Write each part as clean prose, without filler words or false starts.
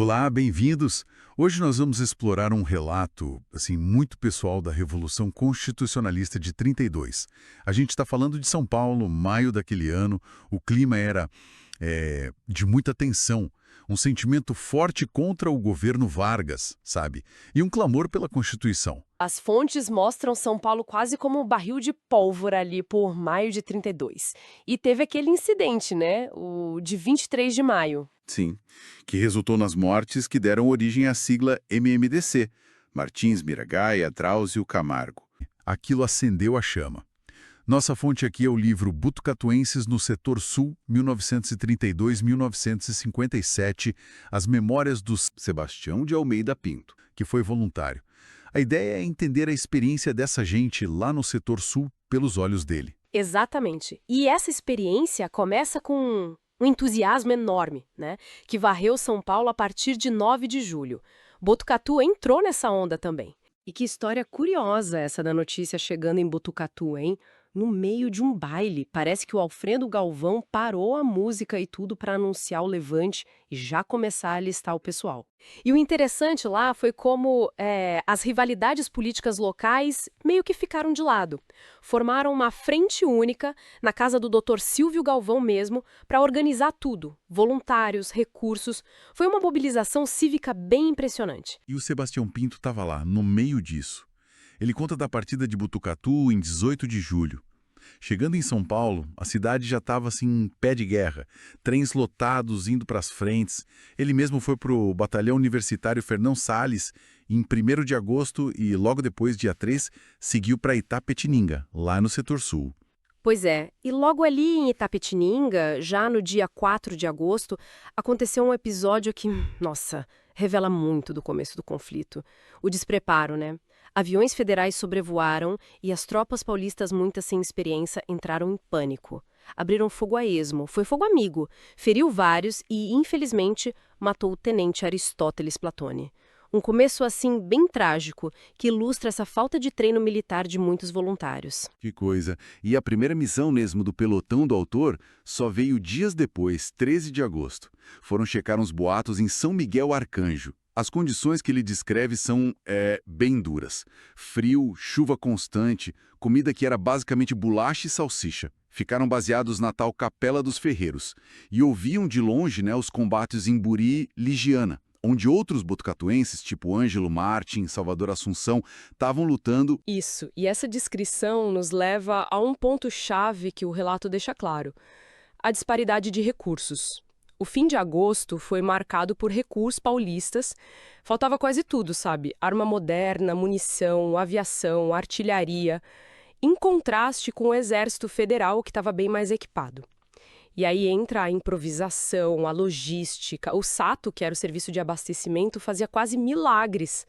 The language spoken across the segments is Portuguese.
Olá, bem-vindos. Hoje nós vamos explorar um relato, muito pessoal da Revolução Constitucionalista de 32. A gente está falando de São Paulo, maio daquele ano. O clima era de muita tensão, um sentimento forte contra o governo Vargas, sabe? E um clamor pela Constituição. As fontes mostram São Paulo quase como um barril de pólvora ali por maio de 32. E teve aquele incidente, né? O de 23 de maio. Sim, que resultou nas mortes que deram origem à sigla MMDC, Martins Miragaia, Drauzio Camargo. Aquilo acendeu a chama. Nossa fonte aqui é o livro Botucatuenses no Setor Sul, 1932-1957, As Memórias do Sebastião de Almeida Pinto, que foi voluntário. A ideia é entender a experiência dessa gente lá no Setor Sul pelos olhos dele. Exatamente. E essa experiência começa com um entusiasmo enorme, né? Que varreu São Paulo a partir de 9 de julho. Botucatu entrou nessa onda também. E que história curiosa essa da notícia chegando em Botucatu, hein? No meio de um baile. Parece que o Alfredo Galvão parou a música e tudo para anunciar o levante e já começar a alistar o pessoal. E o interessante lá foi como as rivalidades políticas locais meio que ficaram de lado. Formaram uma frente única na casa do Dr. Silvio Galvão mesmo para organizar tudo. Voluntários, recursos. Foi uma mobilização cívica bem impressionante. E o Sebastião Pinto estava lá, no meio disso. Ele conta da partida de Botucatu em 18 de julho. Chegando em São Paulo, a cidade já estava em pé de guerra, trens lotados indo para as frentes. Ele mesmo foi para o Batalhão Universitário Fernão Salles em 1º de agosto e logo depois, dia 3, seguiu para Itapetininga, lá no Setor Sul. Pois é, e logo ali em Itapetininga, já no dia 4 de agosto, aconteceu um episódio que, nossa, revela muito do começo do conflito. O despreparo, né? Aviões federais sobrevoaram e as tropas paulistas, muitas sem experiência, entraram em pânico. Abriram fogo a esmo, foi fogo amigo, feriu vários e, infelizmente, matou o tenente Aristóteles Platone. Um começo, assim, bem trágico, que ilustra essa falta de treino militar de muitos voluntários. Que coisa! E a primeira missão mesmo do pelotão do autor só veio dias depois, 13 de agosto. Foram checar uns boatos em São Miguel Arcanjo. As condições que ele descreve são bem duras. Frio, chuva constante, comida que era basicamente bolacha e salsicha. Ficaram baseados na tal Capela dos Ferreiros e ouviam de longe os combates em Buri, Ligiana, onde outros botucatuenses, tipo Ângelo Martin, Salvador Assunção, estavam lutando. Isso, e essa descrição nos leva a um ponto-chave que o relato deixa claro: a disparidade de recursos. O fim de agosto foi marcado por recuos paulistas. Faltava quase tudo, sabe? Arma moderna, munição, aviação, artilharia, em contraste com o Exército Federal, que estava bem mais equipado. E aí entra a improvisação, a logística. O SATO, que era o serviço de abastecimento, fazia quase milagres.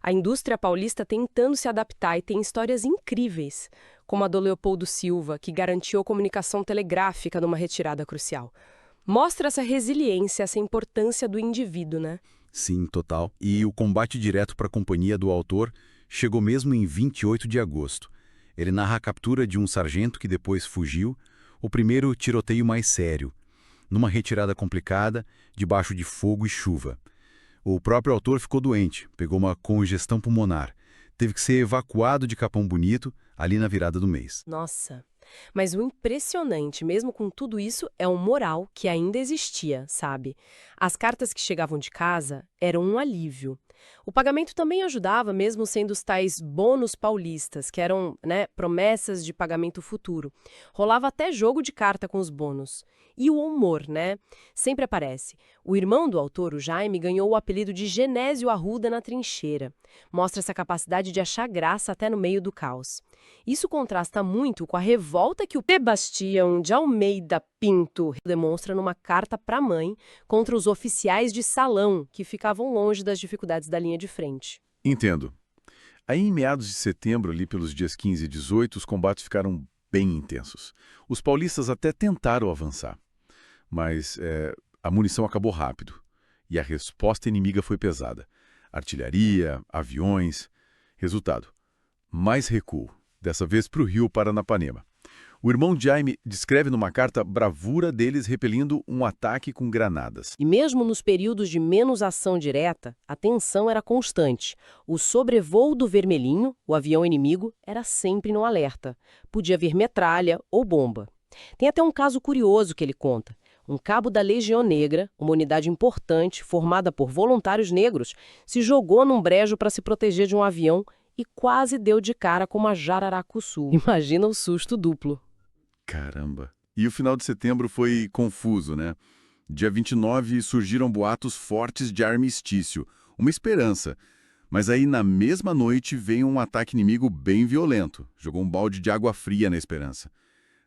A indústria paulista tentando se adaptar, e tem histórias incríveis, como a do Leopoldo Silva, que garantiu a comunicação telegráfica numa retirada crucial. Mostra essa resiliência, essa importância do indivíduo, né? Sim, total. E o combate direto para a companhia do autor chegou mesmo em 28 de agosto. Ele narra a captura de um sargento que depois fugiu, o primeiro tiroteio mais sério, numa retirada complicada, debaixo de fogo e chuva. O próprio autor ficou doente, pegou uma congestão pulmonar. Teve que ser evacuado de Capão Bonito, ali na virada do mês. Nossa, mas o impressionante, mesmo com tudo isso, é o moral que ainda existia, sabe? As cartas que chegavam de casa eram um alívio. O pagamento também ajudava, mesmo sendo os tais bônus paulistas, que eram, promessas de pagamento futuro. Rolava até jogo de carta com os bônus. E o humor, né? Sempre aparece. O irmão do autor, o Jaime, ganhou o apelido de Genésio Arruda na trincheira. Mostra essa capacidade de achar graça até no meio do caos. Isso contrasta muito com a revolta que o Sebastião de Almeida Pinto demonstra numa carta para a mãe contra os oficiais de salão, que ficavam longe das dificuldades da linha de frente. Entendo. Aí, em meados de setembro, ali pelos dias 15 e 18, os combates ficaram bem intensos. Os paulistas até tentaram avançar, mas a munição acabou rápido e a resposta inimiga foi pesada. Artilharia, aviões. Resultado: mais recuo, dessa vez para o rio Paranapanema. O irmão Jaime descreve numa carta a bravura deles repelindo um ataque com granadas. E mesmo nos períodos de menos ação direta, a tensão era constante. O sobrevoo do Vermelhinho, o avião inimigo, era sempre no alerta. Podia vir metralha ou bomba. Tem até um caso curioso que ele conta. Um cabo da Legião Negra, uma unidade importante formada por voluntários negros, se jogou num brejo para se proteger de um avião e quase deu de cara com uma jararacuçu. Imagina o susto duplo. Caramba. E o final de setembro foi confuso, né? Dia 29 surgiram boatos fortes de armistício, uma esperança. Mas aí na mesma noite veio um ataque inimigo bem violento, jogou um balde de água fria na esperança.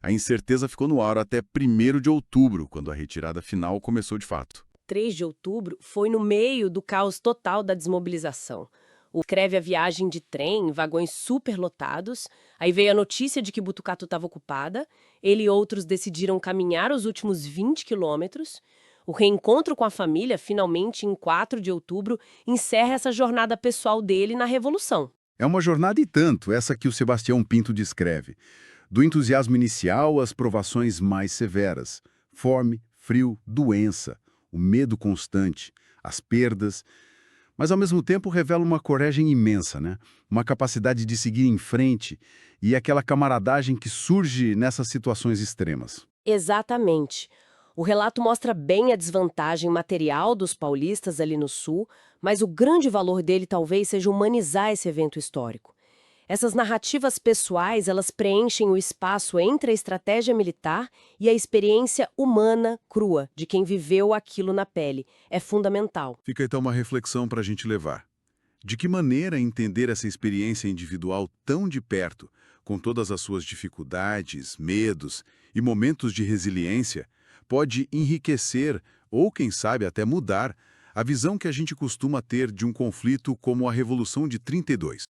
A incerteza ficou no ar até 1º de outubro, quando a retirada final começou de fato. 3 de outubro foi no meio do caos total da desmobilização. Escreve a viagem de trem em vagões superlotados, aí veio a notícia de que Botucatu estava ocupada, ele e outros decidiram caminhar os últimos 20 quilômetros. O reencontro com a família, finalmente em 4 de outubro, encerra essa jornada pessoal dele na Revolução. É uma jornada e tanto, essa que o Sebastião Pinto descreve. Do entusiasmo inicial às provações mais severas. Fome, frio, doença, o medo constante, as perdas. Mas, ao mesmo tempo, revela uma coragem imensa, né? Uma capacidade de seguir em frente e aquela camaradagem que surge nessas situações extremas. Exatamente. O relato mostra bem a desvantagem material dos paulistas ali no Sul, mas o grande valor dele talvez seja humanizar esse evento histórico. Essas narrativas pessoais, elas preenchem o espaço entre a estratégia militar e a experiência humana, crua, de quem viveu aquilo na pele. É fundamental. Fica então uma reflexão para a gente levar. De que maneira entender essa experiência individual tão de perto, com todas as suas dificuldades, medos e momentos de resiliência, pode enriquecer ou, quem sabe, até mudar a visão que a gente costuma ter de um conflito como a Revolução de 32.